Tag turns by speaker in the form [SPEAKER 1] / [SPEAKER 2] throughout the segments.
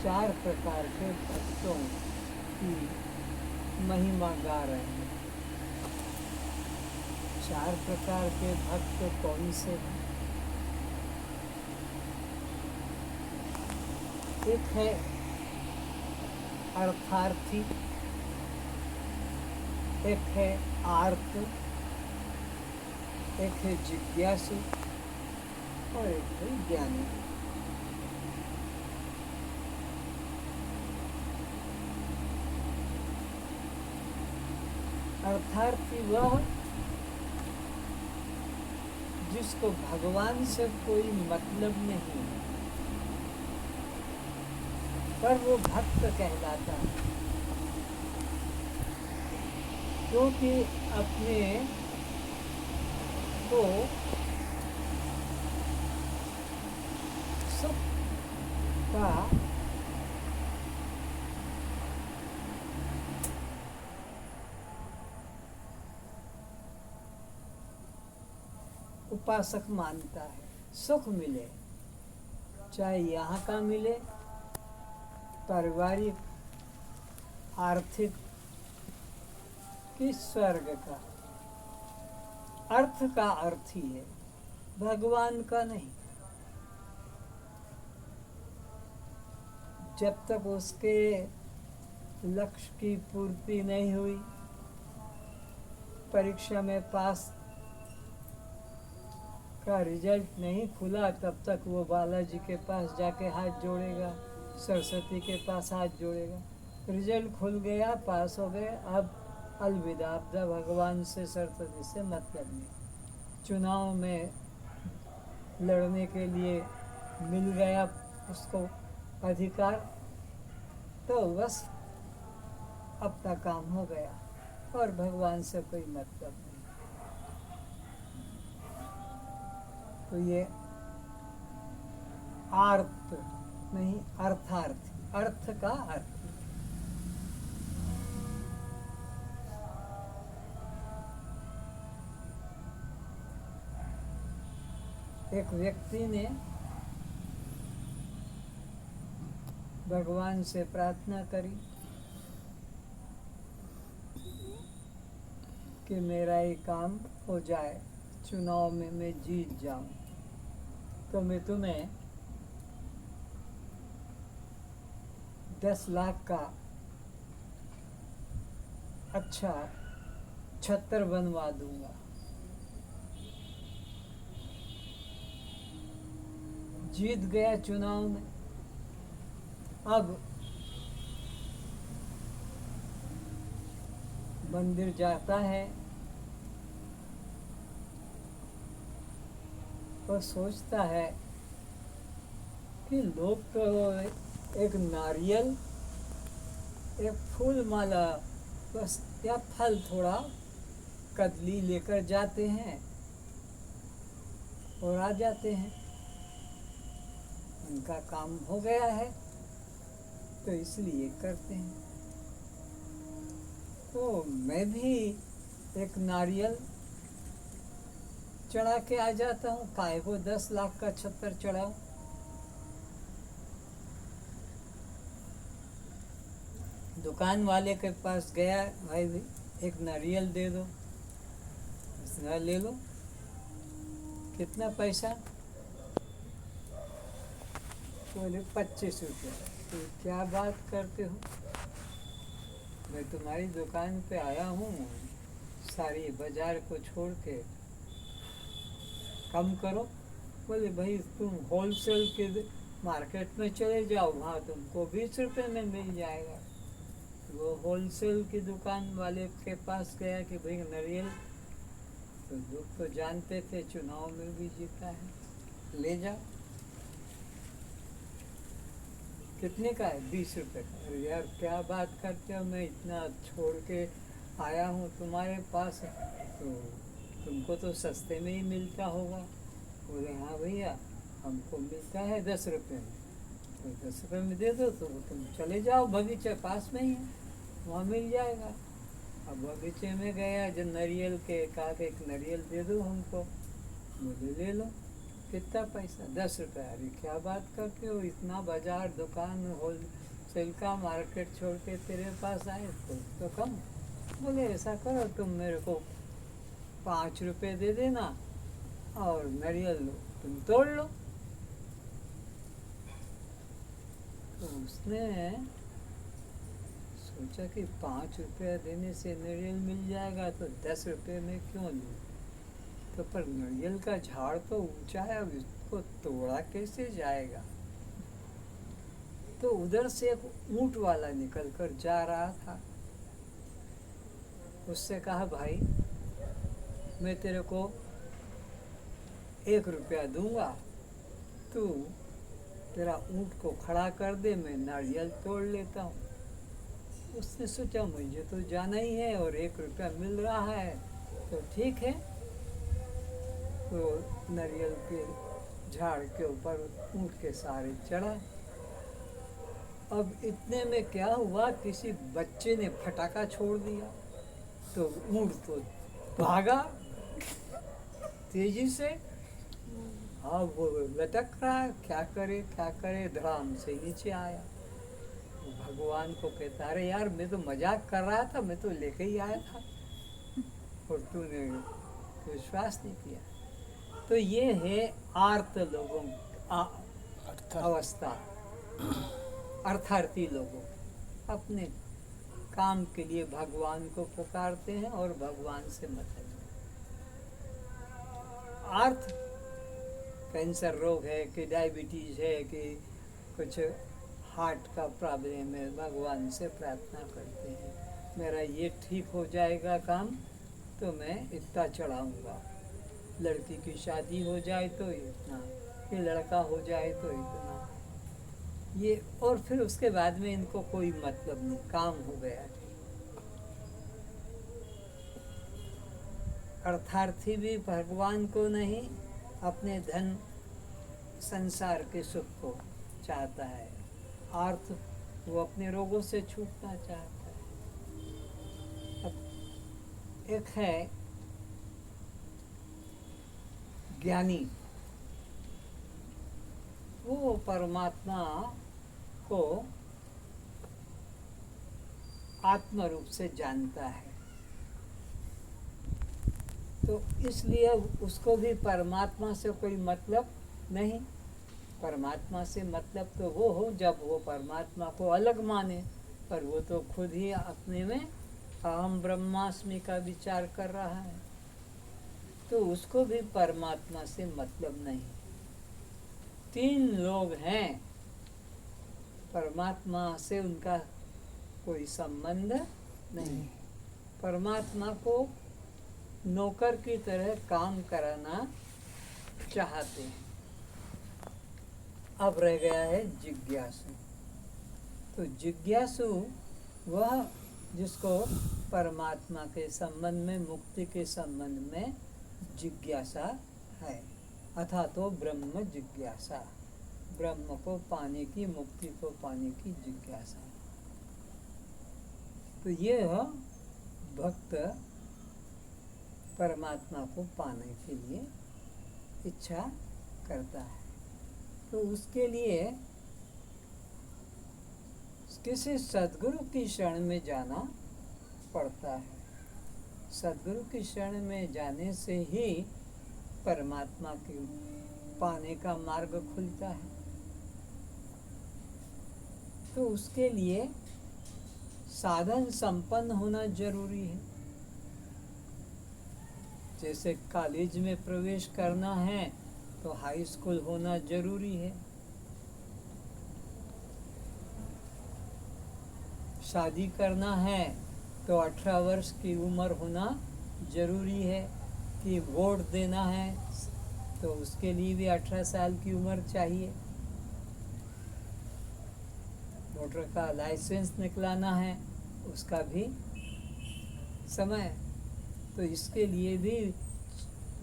[SPEAKER 1] चार प्रकार के भक्तों की महिमा गा रहे हैं। चार प्रकार के भक्त कौन से हैं? एक है अर्थार्थी, एक है आर्त, एक है जिज्ञासु और एक है ज्ञानी। अर्थार्थी वह जिसको भगवान से कोई मतलब नहीं है, पर वो भक्त कहलाता है, क्योंकि अपने को सुख का उपासक मानता है। सुख मिले, चाहे यहाँ का मिले, पारिवारिक, आर्थिक कि स्वर्ग का, अर्थ का अर्थ ही है, भगवान का नहीं। जब तक उसके लक्ष्य की पूर्ति नहीं हुई, परीक्षा में पास का रिजल्ट नहीं खुला, तब तक वो बालाजी के पास जाके हाथ जोड़ेगा, सरस्वती के पास हाथ जोड़ेगा। रिजल्ट खुल गया, पास हो गए, अब अलविदा, अब भगवान से सरस्वती से मतलब नहीं। चुनाव में लड़ने के लिए मिल गया उसको अधिकार, तो बस अपना काम हो गया और भगवान से कोई मतलब नहीं। तो ये आर्त नहीं, अर्थार्थी, अर्थ का अर्थ। एक व्यक्ति ने भगवान से प्रार्थना करी कि मेरा ये काम हो जाए, चुनाव में मैं जीत जाऊं, तो मैं तुम्हें 10 लाख का अच्छा छत्र बनवा दूंगा। जीत गया चुनाव में। अब मंदिर जाता है और सोचता है कि लोग तो एक नारियल, एक फूल माला बस या फल थोड़ा कदली लेकर जाते हैं और आ जाते हैं, उनका काम हो गया है, तो इसलिए करते हैं। तो मैं भी एक नारियल चढ़ा के आ जाता हूँ, काहे को 10 लाख का छत्र चढ़ाऊं। दुकान वाले के पास गया, भाई एक नारियल दे दो, उसने ले लो, कितना पैसा? बोले 25 रुपये। तो क्या बात करते हो, मैं तुम्हारी दुकान पे आया हूँ, सारी बाजार को छोड़ के कम करो। बोले भाई तुम होलसेल के मार्केट में चले जाओ, वहाँ तुमको 20 रुपये में मिल जाएगा। वो होलसेल की दुकान वाले के पास गया कि भाई नारियल तो लोग तो जानते थे चुनाव में भी जीता है, ले जाओ। कितने का है? 20 रुपये का। अरे यार क्या बात करते हो, मैं इतना छोड़ के आया हूँ तुम्हारे पास, तो तुमको तो सस्ते में ही मिलता होगा। बोले हाँ भैया, हमको मिलता है 10 रुपये में, तो 10 रुपये में दे दो, तो तुम चले जाओ, बगीचा पास में ही है, वहाँ मिल जाएगा। अब बगीचे में गया, जब नारियल के कहा कि एक नारियल दे दो हमको, बोले ले लो। कितना पैसा? 10 रुपये। अरे क्या बात करते हो, इतना बाजार दुकान होल सेल का मार्केट छोड़ के तेरे पास आए तो कम। बोले ऐसा करो, तुम मेरे को 5 रुपये दे देना और नारियल लो, तुम तोड़ लो। तो उसने सोचा कि 5 रुपया देने से नारियल मिल जाएगा तो 10 रुपये में क्यों लूँ। तो पर नारियल का झाड़ तो ऊंचा है, अब इसको तोड़ा कैसे जाएगा। तो उधर से एक ऊंट वाला निकल कर जा रहा था। उससे कहा, भाई मैं तेरे को 1 रुपया दूंगा, तू तेरा ऊंट को खड़ा कर दे, मैं नारियल तोड़ लेता हूँ। उसने सोचा मुझे तो जाना ही है और 1 रुपया मिल रहा है तो ठीक है। तो नारियल के झाड़ के ऊपर ऊंट के सहारे चढ़ा। अब इतने में क्या हुआ, किसी बच्चे ने फटाका छोड़ दिया तो ऊंट तो भागा तेजी से। अब वो लटक रहा है, क्या करे, धड़ाम से नीचे आया। भगवान को कहता, अरे यार मैं तो मजाक कर रहा था, मैं तो लेके ही आया था और तूने विश्वास नहीं किया। तो ये है आर्त लोगों अवस्था, अर्थार्थी लोगों अपने काम के लिए भगवान को पुकारते हैं और भगवान से मतलब। आर्थ कैंसर रोग है कि डायबिटीज है कि कुछ हार्ट का प्रॉब्लम है, भगवान से प्रार्थना करते हैं मेरा ये ठीक हो जाएगा काम तो मैं इतना चढ़ाऊँगा। लड़की की शादी हो जाए तो इतना, ये लड़का हो जाए तो इतना, ये। और फिर उसके बाद में इनको कोई मतलब नहीं, काम हो गया। अर्थार्थी भी भगवान को नहीं, अपने धन संसार के सुख को चाहता है। अर्थ वो अपने रोगों से छूटना चाहता है। अब एक है ज्ञानी, वो परमात्मा को आत्म रूप से जानता है, तो इसलिए उसको भी परमात्मा से कोई मतलब नहीं। परमात्मा से मतलब तो वो हो जब वो परमात्मा को अलग माने, पर वो तो खुद ही अपने में अहम ब्रह्मास्मि का विचार कर रहा है, तो उसको भी परमात्मा से मतलब नहीं। 3 लोग हैं, परमात्मा से उनका कोई संबंध नहीं। परमात्मा को नौकर की तरह काम कराना चाहते हैं। अब रह गया है जिज्ञासु। तो जिज्ञासु वह जिसको परमात्मा के संबंध में, मुक्ति के संबंध में जिज्ञासा है, अथा तो ब्रह्म जिज्ञासा, ब्रह्म को पाने की, मुक्ति को पाने की जिज्ञासा। तो ये भक्त परमात्मा को पाने के लिए इच्छा करता है, तो उसके लिए किसी सद्गुरु की शरण में जाना पड़ता है। सद्गुरु की शरण में जाने से ही परमात्मा के पाने का मार्ग खुलता है। तो उसके लिए साधन संपन्न होना जरूरी है। जैसे कॉलेज में प्रवेश करना है तो हाई स्कूल होना जरूरी है। शादी करना है तो 18 वर्ष की उम्र होना जरूरी है। कि वोट देना है तो उसके लिए भी 18 साल की उम्र चाहिए। मोटर का लाइसेंस निकलाना है उसका भी समय। तो इसके लिए भी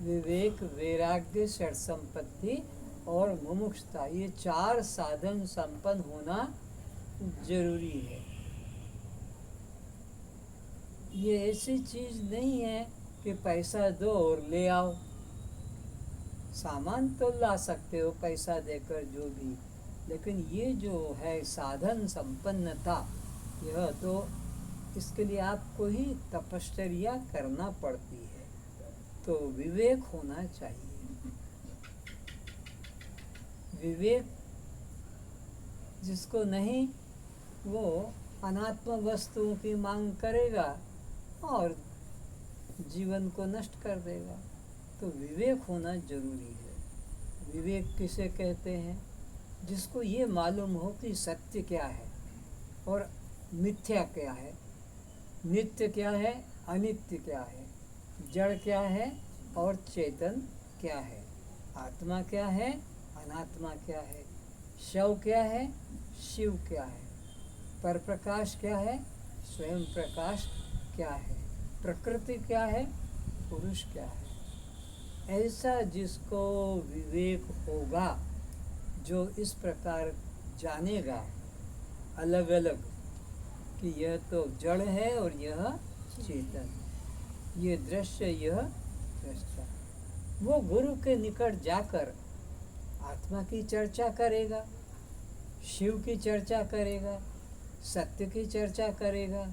[SPEAKER 1] विवेक, वैराग्य, षड संपत्ति और मुमुक्षुता, ये 4 साधन संपन्न होना जरूरी है। ये ऐसी चीज नहीं है कि पैसा दो और ले आओ। सामान तो ला सकते हो पैसा देकर जो भी, लेकिन ये जो है साधन संपन्नता, यह तो इसके लिए आपको ही तपश्चर्या करना पड़ती है। तो विवेक होना चाहिए। विवेक जिसको नहीं, वो अनात्म वस्तुओं की मांग करेगा और जीवन को नष्ट कर देगा। तो विवेक होना जरूरी है। विवेक किसे कहते हैं? जिसको ये मालूम हो कि सत्य क्या है और मिथ्या क्या है, नित्य क्या है, अनित्य क्या है, जड़ क्या है और चेतन क्या है, आत्मा क्या है, अनात्मा क्या है, शव क्या है, शिव क्या है, पर प्रकाश क्या है, स्वयं प्रकाश क्या है, प्रकृति क्या है, पुरुष क्या है। ऐसा जिसको विवेक होगा, जो इस प्रकार जानेगा अलग अलग कि यह तो जड़ है और यह चेतन, ये दृश्य यह दृष्टा, वो गुरु के निकट जाकर आत्मा की चर्चा करेगा, शिव की चर्चा करेगा, सत्य की चर्चा करेगा,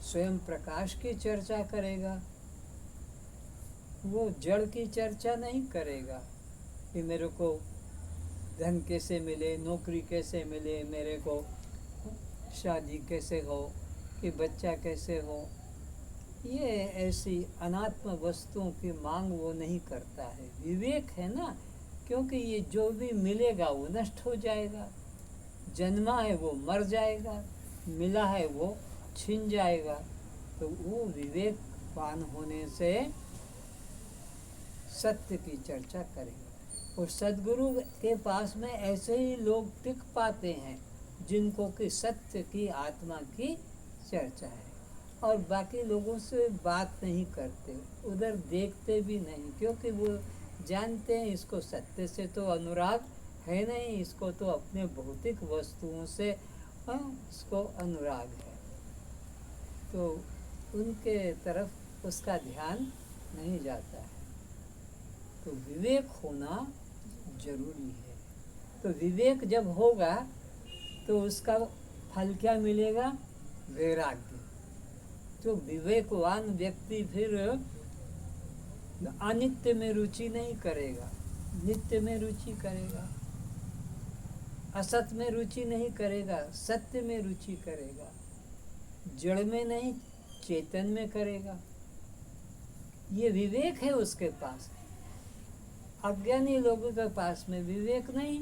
[SPEAKER 1] स्वयं प्रकाश की चर्चा करेगा। वो जड़ की चर्चा नहीं करेगा कि मेरे को धन कैसे मिले, नौकरी कैसे मिले, मेरे को शादी कैसे हो, कि बच्चा कैसे हो। ये ऐसी अनात्म वस्तुओं की मांग वो नहीं करता है। विवेक है ना, क्योंकि ये जो भी मिलेगा वो नष्ट हो जाएगा, जन्मा है वो मर जाएगा, मिला है वो छिन जाएगा। तो वो विवेकवान होने से सत्य की चर्चा करेगा। और सद्गुरु के पास में ऐसे ही लोग टिक पाते हैं जिनको कि सत्य की, आत्मा की चर्चा है, और बाकी लोगों से बात नहीं करते, उधर देखते भी नहीं, क्योंकि वो जानते हैं इसको सत्य से तो अनुराग है नहीं, इसको तो अपने भौतिक वस्तुओं से इसको अनुराग है। तो उनके तरफ उसका ध्यान नहीं जाता है। तो विवेक होना जरूरी है। तो विवेक जब होगा तो उसका फल क्या मिलेगा? वैराग्य। तो विवेकवान व्यक्ति फिर अनित्य में रुचि नहीं करेगा, नित्य में रुचि करेगा, असत में रुचि नहीं करेगा, सत्य में रुचि करेगा, जड़ में नहीं चेतन में करेगा। ये विवेक है उसके पास। अज्ञानी लोगों के पास में विवेक नहीं,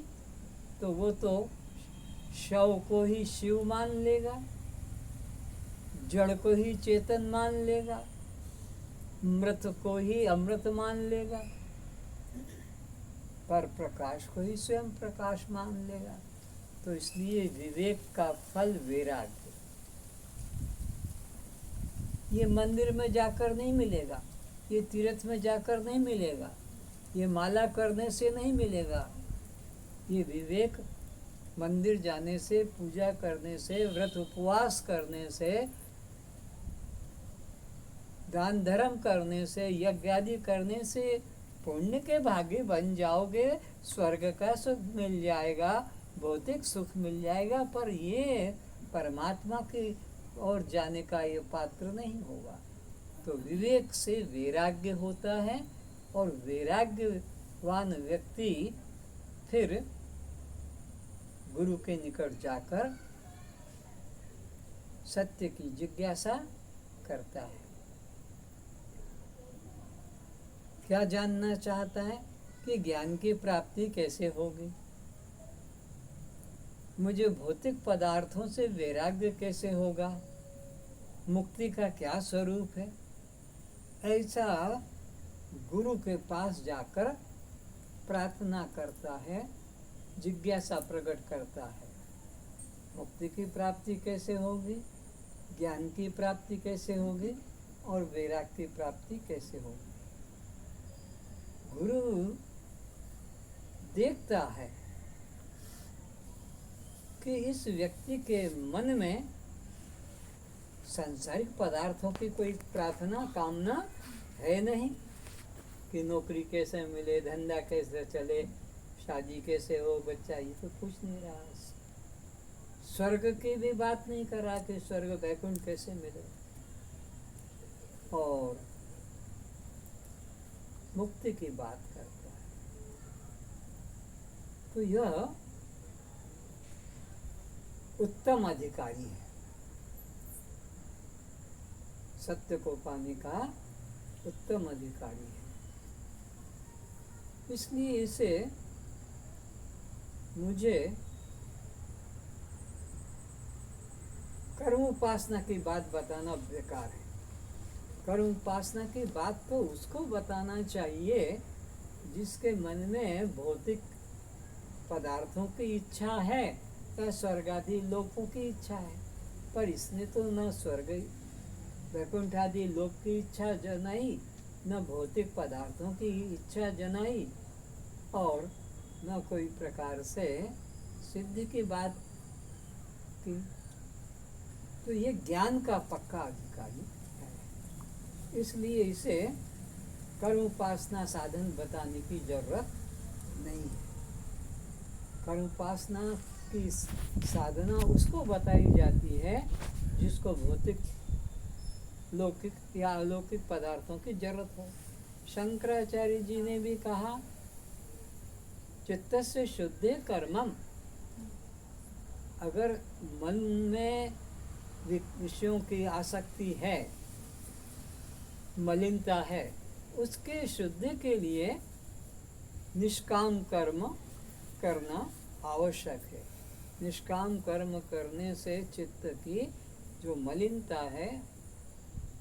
[SPEAKER 1] तो वो तो शव को ही शिव मान लेगा, जड़ को ही चेतन मान लेगा, मृत को ही अमृत मान लेगा, पर प्रकाश को ही स्वयं प्रकाश मान लेगा। तो इसलिए विवेक का फल वैराग्य। ये मंदिर में जाकर नहीं मिलेगा, ये तीर्थ में जाकर नहीं मिलेगा, ये माला करने से नहीं मिलेगा। ये विवेक मंदिर जाने से, पूजा करने से, व्रत उपवास करने से, दान धर्म करने से, यज्ञ आदि करने से पुण्य के भागी बन जाओगे, स्वर्ग का सुख मिल जाएगा, भौतिक सुख मिल जाएगा, पर ये परमात्मा की ओर जाने का ये पात्र नहीं होगा। तो विवेक से वैराग्य होता है, और वैराग्यवान व्यक्ति फिर गुरु के निकट जाकर सत्य की जिज्ञासा करता है। क्या जानना चाहता है कि ज्ञान की प्राप्ति कैसे होगी, मुझे भौतिक पदार्थों से वैराग्य कैसे होगा, मुक्ति का क्या स्वरूप है। ऐसा गुरु के पास जाकर प्रार्थना करता है, जिज्ञासा प्रकट करता है। मुक्ति की प्राप्ति कैसे होगी, ज्ञान की प्राप्ति कैसे होगी, और वैराग्य की प्राप्ति कैसे होगी। गुरु देखता है कि इस व्यक्ति के मन में सांसारिक पदार्थों की कोई प्रार्थना, कामना है नहीं, कि नौकरी कैसे मिले, धंधा कैसे चले, शादी कैसे हो, बच्चा, ये तो कुछ नहीं रहा। स्वर्ग की भी बात नहीं कर रहा कि स्वर्ग वैकुंठ कैसे मिले, और मुक्ति की बात करता है। तो यह उत्तम अधिकारी है, सत्य को पाने का उत्तम अधिकारी है। इसलिए इसे मुझे कर्म उपासना की बात बताना बेकार है। कर्म उपासना की बात तो उसको बताना चाहिए जिसके मन में भौतिक पदार्थों की इच्छा है या स्वर्ग आदि लोकों की इच्छा है। पर इसने तो न स्वर्ग वैकुंठ आदि लोक की इच्छा जनाई, न भौतिक पदार्थों की इच्छा जनाई, और न कोई प्रकार से सिद्धि की बात की। तो ये ज्ञान का पक्का अधिकारी है, इसलिए इसे कर्म उपासना साधन बताने की जरूरत नहीं है। कर्म उपासना की साधना उसको बताई जाती है जिसको भौतिक, लौकिक या अलौकिक पदार्थों की जरूरत हो। शंकराचार्य जी ने भी कहा, चित्तस्य शुद्धे कर्मम। अगर मन में विषयों की आसक्ति है, मलिनता है, उसके शुद्धि के लिए निष्काम कर्म करना आवश्यक है। निष्काम कर्म करने से चित्त की जो मलिनता है,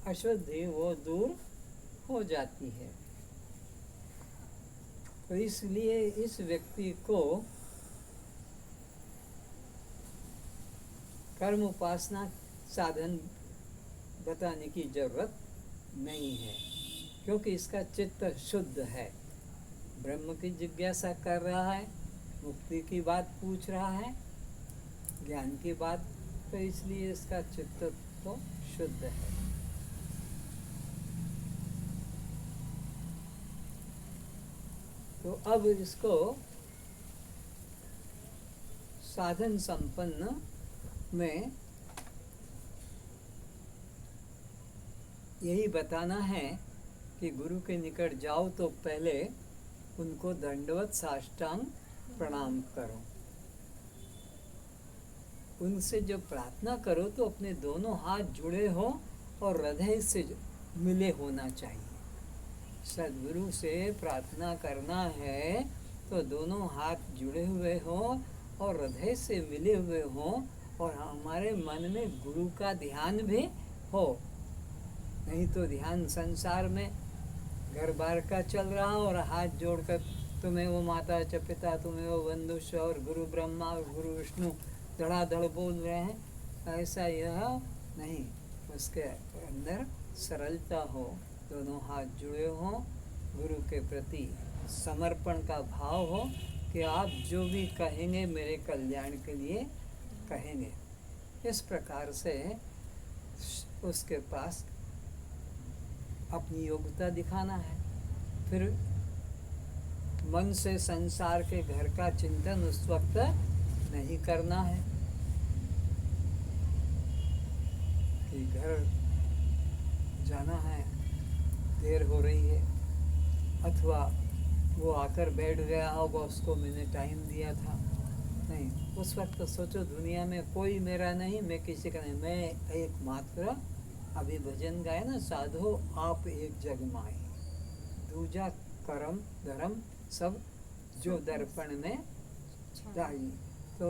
[SPEAKER 1] अशुद्धि, वो दूर हो जाती है। तो इसलिए इस व्यक्ति को कर्म उपासना साधन बताने की जरूरत नहीं है, क्योंकि इसका चित्त शुद्ध है, ब्रह्म की जिज्ञासा कर रहा है, मुक्ति की बात पूछ रहा है, ज्ञान की बात, तो इसलिए इसका चित्त तो शुद्ध है। तो अब इसको साधन संपन्न में यही बताना है कि गुरु के निकट जाओ तो पहले उनको दंडवत साष्टांग प्रणाम करो। उनसे जब प्रार्थना करो तो अपने दोनों हाथ जुड़े हो और हृदय से मिले होना चाहिए। सद्गुरु से प्रार्थना करना है तो दोनों हाथ जुड़े हुए हो और हृदय से मिले हुए हो, और हमारे मन में गुरु का ध्यान भी हो। नहीं तो ध्यान संसार में घर बार का चल रहा और हाथ जोड़कर तुम्हें वो माता च पिता, तुम्हें वो बंधुष, और गुरु ब्रह्मा और गुरु विष्णु धड़ाधड़ बोल रहे हैं, ऐसा यह नहीं। उसके अंदर सरलता हो, दोनों हाथ जुड़े हों, गुरु के प्रति समर्पण का भाव हो कि आप जो भी कहेंगे मेरे कल्याण के लिए कहेंगे। इस प्रकार से उसके पास अपनी योग्यता दिखाना है। फिर मन से संसार के घर का चिंतन उस वक्त नहीं करना है कि घर जाना है, देर हो रही है, अथवा वो आकर बैठ गया होगा, उसको मैंने टाइम दिया था। नहीं, उस वक्त तो सोचो दुनिया में कोई मेरा नहीं, मैं किसी का नहीं, मैं एकमात्र। अभी भजन गाए ना, साधो आप एक जग माई, दूजा करम धर्म सब जो दर्पण में चाहिए। तो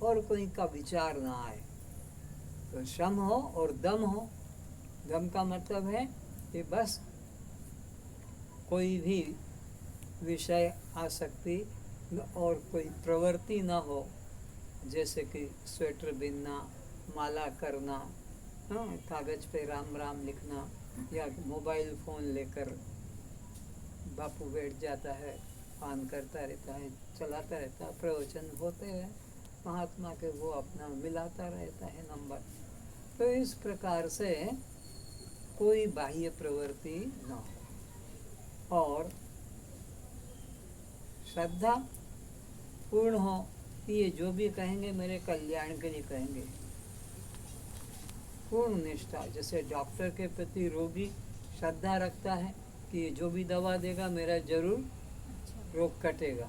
[SPEAKER 1] और कोई का विचार ना आए, तो श्रम हो और दम हो। दम का मतलब है कि बस कोई भी विषय आसक्ति और कोई प्रवृत्ति न हो, जैसे कि स्वेटर बिनना, माला करना, कागज पे राम राम लिखना, या मोबाइल फ़ोन लेकर बापू बैठ जाता है, पान करता रहता है, चलाता रहता है, प्रवचन होते हैं महात्मा के, वो अपना मिलाता रहता है नंबर। तो इस प्रकार से कोई बाह्य प्रवृत्ति न हो। और श्रद्धा पूर्ण हो कि ये जो भी कहेंगे मेरे कल्याण के लिए कहेंगे। पूर्ण निष्ठा, जैसे डॉक्टर के प्रति रोगी श्रद्धा रखता है कि ये जो भी दवा देगा मेरा जरूर रोग कटेगा।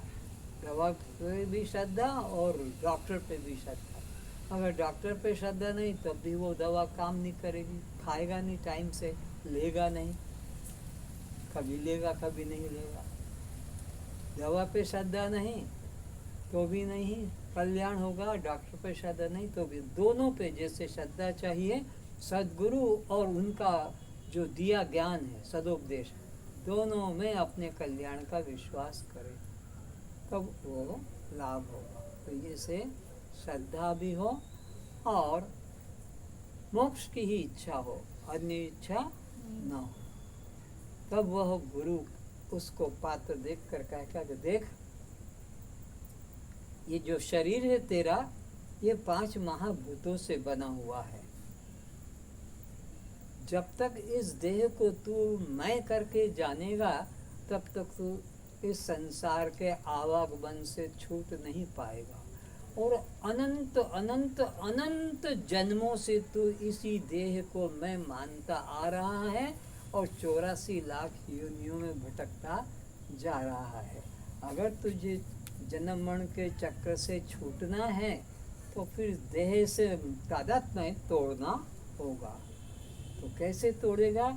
[SPEAKER 1] दवा पे भी श्रद्धा और डॉक्टर पे भी श्रद्धा। अगर डॉक्टर पे श्रद्धा नहीं तब भी वो दवा काम नहीं करेगी, खाएगा नहीं टाइम से, लेगा नहीं, कभी लेगा कभी नहीं लेगा। दवा पे श्रद्धा नहीं तो भी नहीं कल्याण होगा, डॉक्टर पे श्रद्धा नहीं तो भी। दोनों पे जैसे श्रद्धा चाहिए, सद्गुरु और उनका जो दिया ज्ञान है सदुपदेश, दोनों में अपने कल्याण का विश्वास करें तब वो लाभ होगा। तो ये से श्रद्धा भी हो और मोक्ष की ही इच्छा हो, अन्य इच्छा न हो, तब वह गुरु उसको पात्र देख कर कहेगा कि देख ये जो शरीर है तेरा, ये 5 महाभूतों से बना हुआ है। जब तक इस देह को तू मैं करके जानेगा तब तक तू इस संसार के आवागमन से छूट नहीं पाएगा। और अनंत अनंत अनंत जन्मों से तू इसी देह को मैं मानता आ रहा है और 84 लाख योनियों में भटकता जा रहा है। अगर तुझे जन्म मरण के चक्र से छूटना है तो फिर देह से तादात्म्य तोड़ना होगा। तो कैसे तोड़ेगा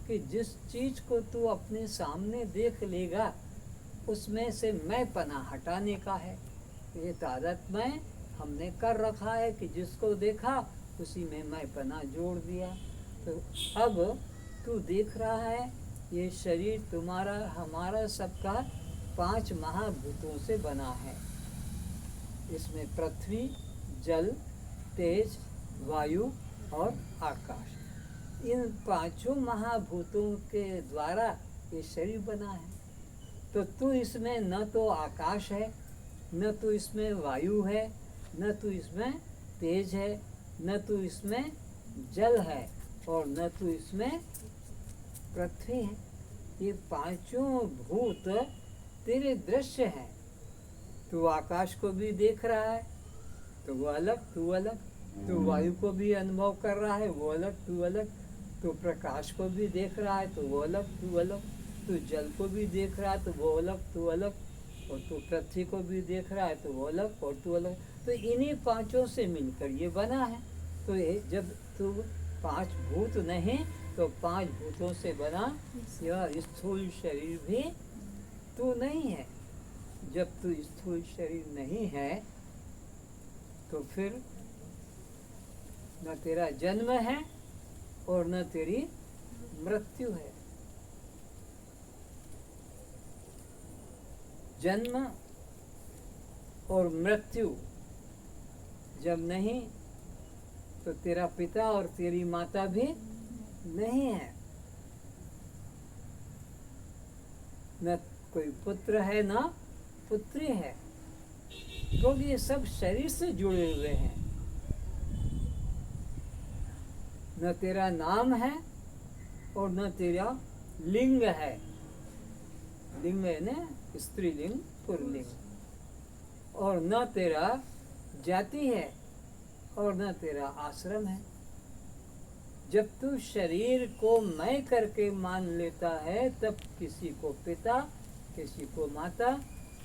[SPEAKER 1] कि जिस चीज को तू अपने सामने देख लेगा उसमें से मैं पना हटाने का है। ये तादात्म्य हमने कर रखा है कि जिसको देखा उसी में मैं पना जोड़ दिया। तो अब तू देख रहा है ये शरीर तुम्हारा हमारा सबका 5 महाभूतों से बना है। इसमें पृथ्वी, जल, तेज, वायु और आकाश, इन 5 महाभूतों के द्वारा ये शरीर बना है। तो तू इसमें न तो आकाश है, न तो इसमें वायु है, न तो इसमें तेज है, न तो इसमें जल है और न तो इसमें पृथ्वी है। ये 5 भूत तेरे दृश्य हैं। तू आकाश को भी देख रहा है तो वो अलग तू अलग, तू वायु को भी अनुभव कर रहा है वो अलग तू अलग, तू प्रकाश को भी देख रहा है तो वो अलग तू अलग, तू जल को भी देख रहा है तो वो अलग तू अलग, और तू पृथ्वी को भी देख रहा है तो वो अलग और तू अलग। तो इन्हीं 5 से मिलकर ये बना है। तो ये जब तू 5 भूत नहीं तो 5 भूतों से बना यह स्थूल शरीर भी तू नहीं है। जब तू स्थूल शरीर नहीं है तो फिर न तेरा जन्म है और न तेरी मृत्यु है। जन्म और मृत्यु जब नहीं तो तेरा पिता और तेरी माता भी नहीं है, न कोई पुत्र है ना पुत्री है, क्योंकि ये सब शरीर से जुड़े हुए हैं। न तेरा नाम है और न तेरा लिंग है। लिंग है ना स्त्रीलिंग पुल्लिंग, और न तेरा जाति है और न तेरा आश्रम है। जब तू शरीर को मैं करके मान लेता है तब किसी को पिता, किसी को माता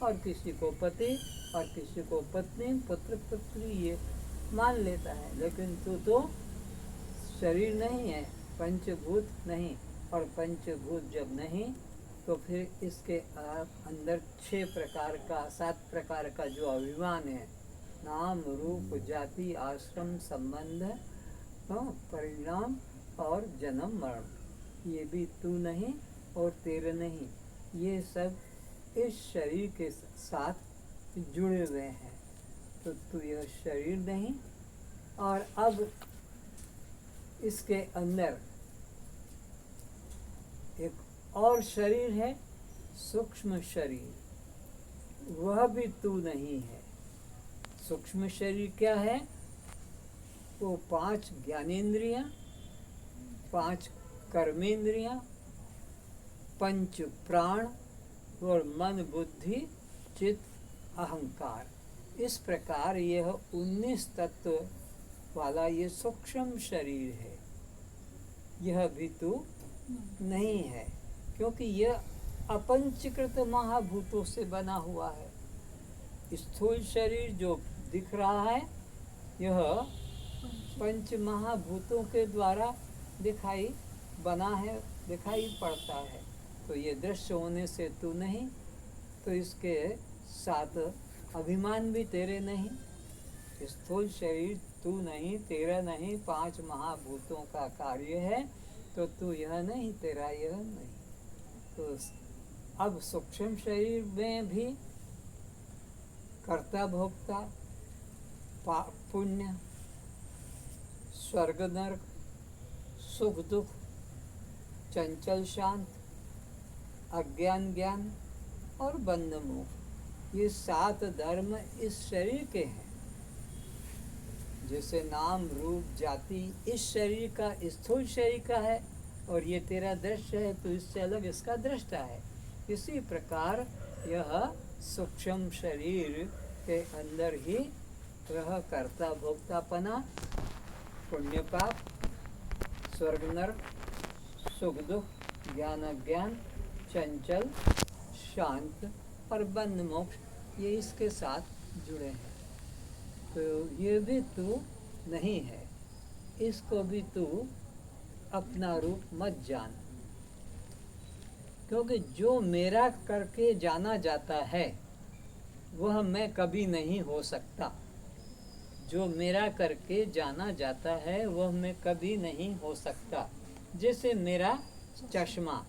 [SPEAKER 1] और किसी को पति और किसी को पत्नी पुत्र पुत्री ये मान लेता है। लेकिन तू तो शरीर नहीं है, पंचभूत नहीं, और पंचभूत जब नहीं तो फिर इसके अंदर 6 प्रकार का 7 प्रकार का जो अभिमान है, नाम रूप जाति आश्रम संबंध परिणाम और जन्म मरण, ये भी तू नहीं और तेरे नहीं, ये सब इस शरीर के साथ जुड़े हुए हैं। तो तू यह शरीर नहीं। और अब इसके अंदर एक और शरीर है, सूक्ष्म शरीर, वह भी तू नहीं है। सूक्ष्म शरीर क्या है? वो 5 ज्ञानेंद्रियां, 5 कर्मेंद्रियां पंच प्राण और मन बुद्धि चित्त अहंकार, इस प्रकार यह 19 तत्व वाला ये सूक्ष्म शरीर है। यह भी तू नहीं है, क्योंकि यह अपंचीकृत महाभूतों से बना हुआ है। स्थूल शरीर जो दिख रहा है यह पंच महाभूतों के द्वारा दिखाई पड़ता है। तो ये दृश्य होने से तू नहीं, तो इसके साथ अभिमान भी तेरे नहीं। स्थूल शरीर तू नहीं, तेरा नहीं, 5 महाभूतों का कार्य है, तो तू यह नहीं, तेरा यह नहीं। तो अब सूक्ष्म शरीर में भी कर्ता भोक्ता, पुण्य, स्वर्ग नरक, सुख दुख, चंचल शांत, अज्ञान ज्ञान और बंध मोक्ष, ये 7 धर्म इस शरीर के हैं। जैसे नाम रूप जाति इस शरीर का, स्थूल शरीर का है, और ये तेरा दृश्य है, तो इससे अलग इसका दृष्टा है। इसी प्रकार यह सूक्ष्म शरीर के अंदर ही वह कर्ता भोक्तापना, पुण्य पाप, स्वर्ग नरक, सुख दुख, ज्ञान अज्ञान, चंचल शांत और बंध मोक्ष, ये इसके साथ जुड़े हैं। तो ये भी तू नहीं है, इसको भी तू अपना रूप मत जान, क्योंकि जो मेरा करके जाना जाता है वह मैं कभी नहीं हो सकता। जो मेरा करके जाना जाता है वह मैं कभी नहीं हो सकता। जैसे मेरा चश्मा